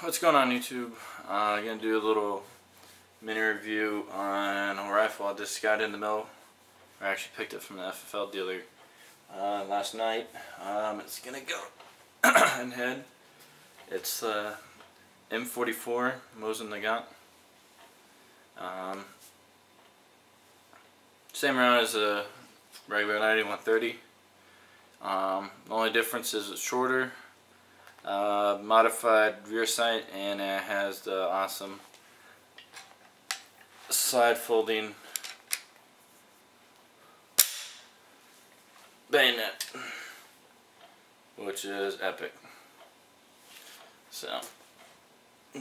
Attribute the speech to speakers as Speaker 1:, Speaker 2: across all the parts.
Speaker 1: What's going on YouTube? I'm going to do a little mini review on a rifle I just got in the mail. I actually picked it from the FFL dealer last night. It's going to go in head. It's M-44 Mosin Nagant. Same round as a regular 9130. The only difference is it's shorter. Modified rear sight, and it has the awesome side folding bayonet, which is epic. So,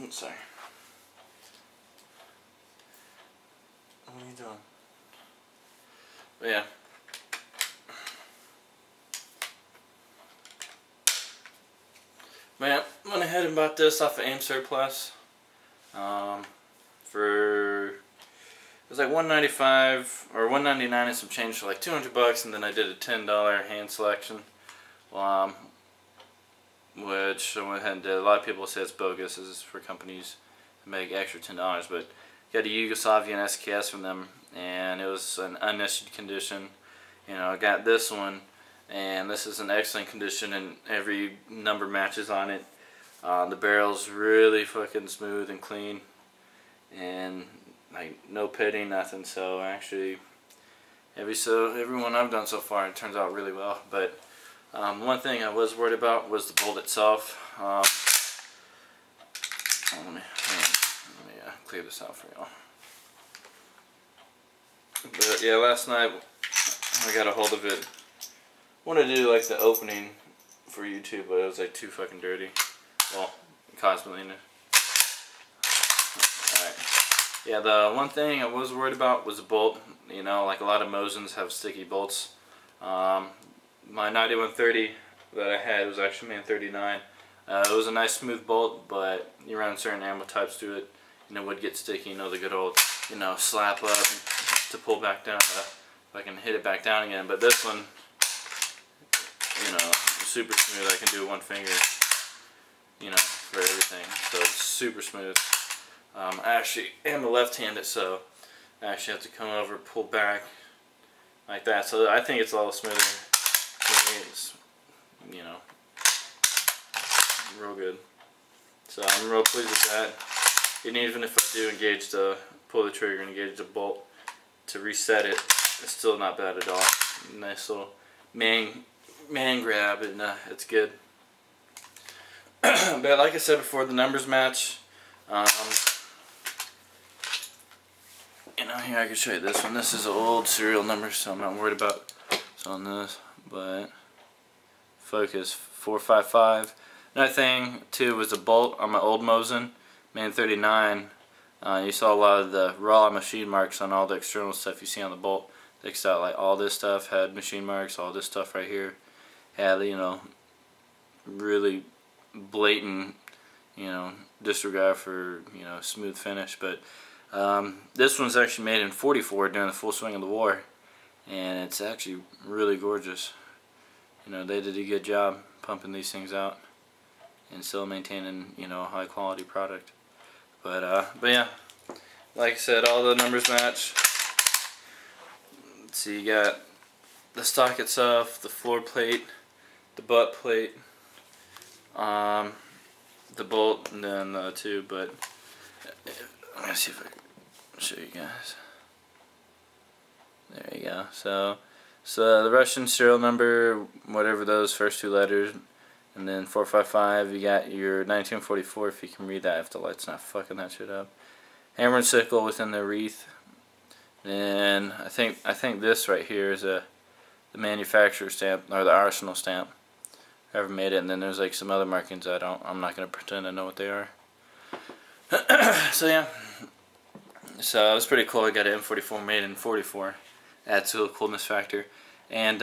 Speaker 1: sorry. What are you doing? But yeah. Man, I went ahead and bought this off of AimSurplus for, it was like $195 or $199 and some change for like $200, and then I did a $10 hand selection, which I went ahead and did. A lot of people say it's bogus. This is for companies to make extra $10, but got a Yugoslavian SKS from them, and it was an unissued condition. You know, I got this one, and this is in excellent condition, and every number matches on it. The barrel's really fucking smooth and clean, and like no pitting, nothing. So actually, everyone I've done so far, it turns out really well. But one thing I was worried about was the bolt itself. Let me clear this out for y'all. But yeah, last night I got a hold of it. Wanted to do like the opening for YouTube, but it was like too fucking dirty. Well, constantly. Alright. Yeah, the one thing I was worried about was the bolt. You know, like a lot of Mosins have sticky bolts. My 9130 that I had was actually made in 39. It was a nice smooth bolt, but you run certain ammo types through it, and it would get sticky. You know, the good old, you know, slap up to pull back down, if I can hit it back down again. But this one, you know, super smooth. I can do one finger, you know, for everything. So it's super smooth. I actually am a left-handed, so I actually have to come over, pull back like that. So I think it's a little smoother. It's, you know, real good. So I'm real pleased with that. And even if I do engage pull the trigger and engage the bolt to reset it, it's still not bad at all. Nice little man grab, and it's good. But like I said before, the numbers match. You know, here I can show you this one. This is an old serial number, so I'm not worried about what's on this. But focus 455. Another thing too was the bolt on my old Mosin, man 39. You saw a lot of the raw machine marks on all the external stuff you see on the bolt. Like all this stuff had machine marks. All this stuff right here had, you know, really blatant, you know, disregard for, you know, smooth finish. But this one's actually made in 44 during the full swing of the war, and it's actually really gorgeous. You know, they did a good job pumping these things out and still maintaining, you know, a high quality product. But yeah, like I said, all the numbers match. So you got the stock itself, the floor plate, the butt plate, the bolt, and then the tube. But let me see if I can show you guys. There you go. So the Russian serial number, whatever those first two letters, and then 455. You got your 1944, if you can read that, if the light's not fucking that shit up. Hammer and sickle within the wreath. And I think this right here is the manufacturer stamp, or the Arsenal stamp, whoever made it. And then there's like some other markings I'm not gonna pretend I know what they are. So yeah, so it was pretty cool. I got an M44 made in 44. Adds to the coolness factor. And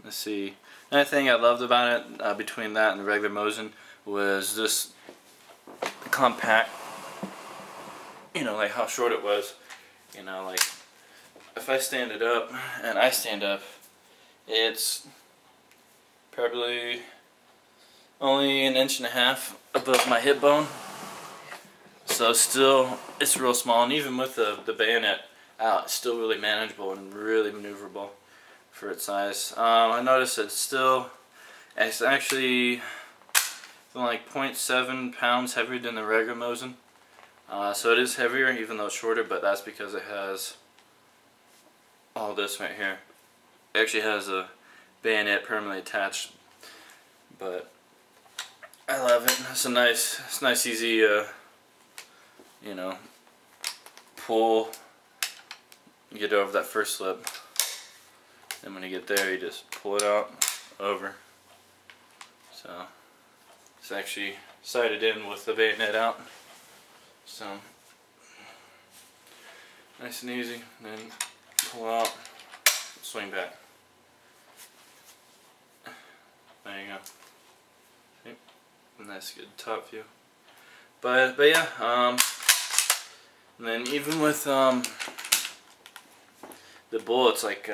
Speaker 1: let's see, another thing I loved about it, between that and the regular Mosin, was this compact. You know, like how short it was. You know, like if I stand it up and I stand up, it's probably only 1.5 inches above my hip bone. So still, it's real small, and even with the bayonet out, it's still really manageable and really maneuverable for its size. I noticed it's actually like 0.7 pounds heavier than the regular Mosin. So it is heavier even though it's shorter, but that's because it has all this right here. It actually has a bayonet permanently attached, but I love it. It's nice easy you know, pull, get over that first slip, and when you get there you just pull it out over. So it's actually sighted in with the bayonet out, so nice and easy. And then pull out, swing back. There you go. See? Nice good top view. But yeah, and then even with the bullets, like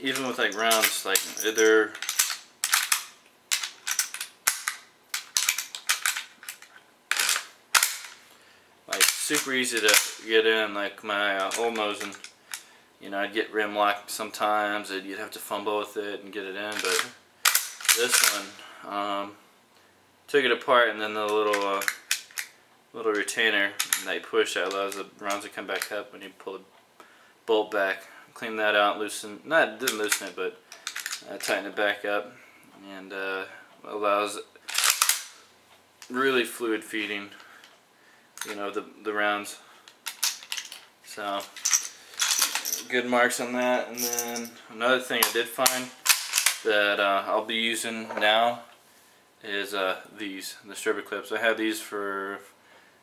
Speaker 1: even with like rounds, like they're like super easy to get in. Like my old Mosin, you know, I'd get rim locked sometimes, and you'd have to fumble with it and get it in. But this one, took it apart, and then the little retainer that you push that allows the rounds to come back up when you pull the bolt back. Clean that out, didn't loosen it, but tighten it back up, and allows really fluid feeding, you know, the rounds. So good marks on that. And then another thing I did find that I'll be using now is the stripper clips. I had these for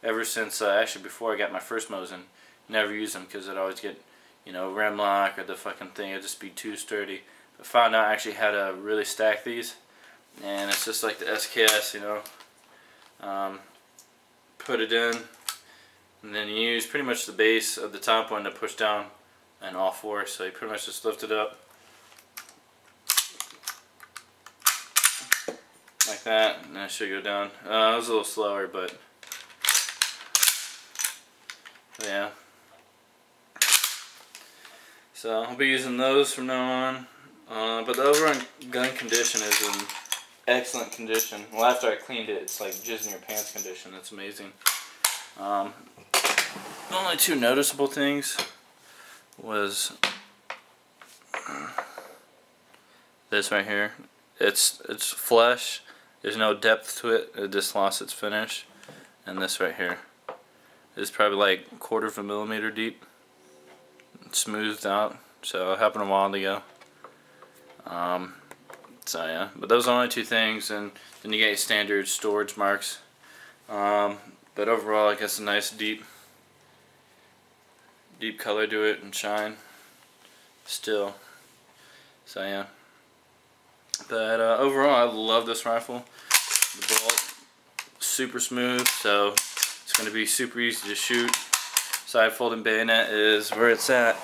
Speaker 1: ever since actually before I got my first Mosin. Never used them because I'd always get, you know, rim lock or the fucking thing would just be too sturdy. But found out actually how to really stack these, and it's just like the SKS, you know. Put it in, and then you use pretty much the base of the top one to push down and all four. So you pretty much just lift it up like that, and then it should go down. It was a little slower, but yeah. So I'll be using those from now on. But the overall gun condition is in excellent condition. Well, after I cleaned it, it's like jizz in your pants condition. It's amazing. The only two noticeable things was this right here. It's flush. There's no depth to it. It just lost its finish. And this right here is probably like 1/4 millimeter deep. It's smoothed out. So it happened a while ago. So yeah, but those are the only two things, and then you get your standard storage marks. But overall, I guess a nice deep color to it and shine still. So yeah. But overall, I love this rifle. The bolt, super smooth, so it's going to be super easy to shoot. Side folding bayonet is where it's at.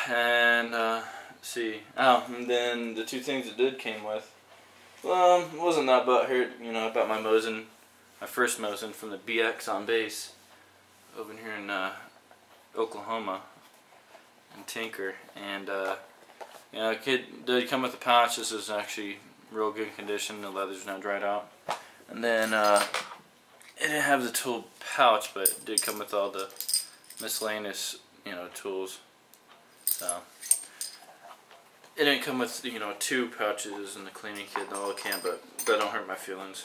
Speaker 1: And see. Oh, and then the two things it did came with. Well, it wasn't that about my Mosin, my first Mosin from the BX on base over here in Oklahoma, in Tinker. And you know, it did come with a pouch. This is actually real good condition. The leather's not dried out. And then it didn't have the tool pouch, but it did come with all the miscellaneous, you know, tools. So it didn't come with, you know, 2 pouches and the cleaning kit and the oil can, but that don't hurt my feelings.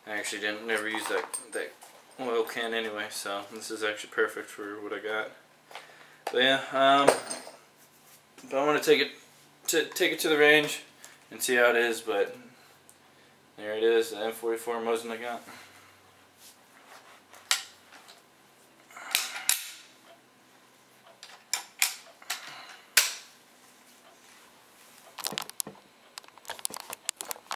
Speaker 1: I actually never use that oil can anyway, so this is actually perfect for what I got. But yeah, but I want to take it to the range and see how it is. But there it is, the M-44 Mosin Nagant.